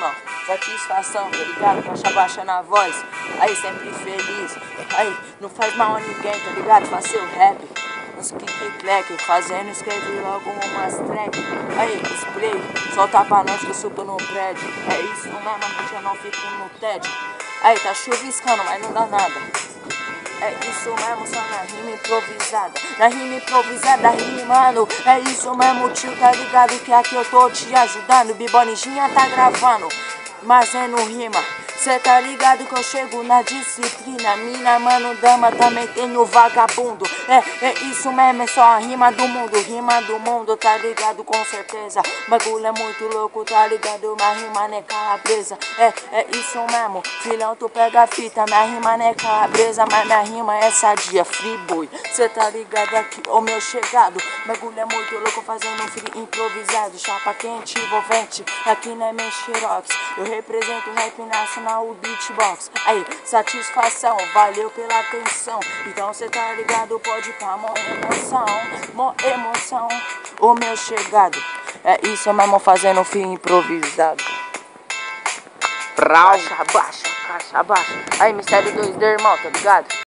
irmão, satisfação, tá ligado? Caixa baixa na voz, aí sempre feliz. Aí, não faz mal a ninguém, tá ligado? Faz seu rap, uns kick-clack, fazendo, escreve logo umas track. Aí, spray, solta pra nós que eu subo no prédio. É isso mesmo, bicho, eu não fico no tédio. Aí, tá chuviscando, mas não dá nada. É isso mesmo, só na rima improvisada. Na rima improvisada, rimando. É isso mesmo, tio, tá ligado que aqui eu tô te ajudando. Biboninha tá gravando, mas é no rima. Cê tá ligado que eu chego na disciplina. Mina, mano, dama, também tenho vagabundo. É isso mesmo, é só a rima do mundo, tá ligado, com certeza. Bagulho é muito louco, tá ligado, minha rima não é calabresa. É isso mesmo, filhão, tu pega a fita. Minha rima não é calabresa, mas minha rima é sadia, free boy. Cê tá ligado aqui, ô meu chegado. Bagulho é muito louco, fazendo um free improvisado. Chapa quente, envolvente, aqui não é Mexerox. Eu represento o rap nacional, o beatbox. Aí, satisfação, valeu pela atenção. Então cê tá ligado, pode ir pra mó emoção, ô meu chegado. É isso mesmo, fazendo um fim improvisado. Baixa, baixa, caixa, baixa. Aí, Mistério 2D, irmão, tá ligado?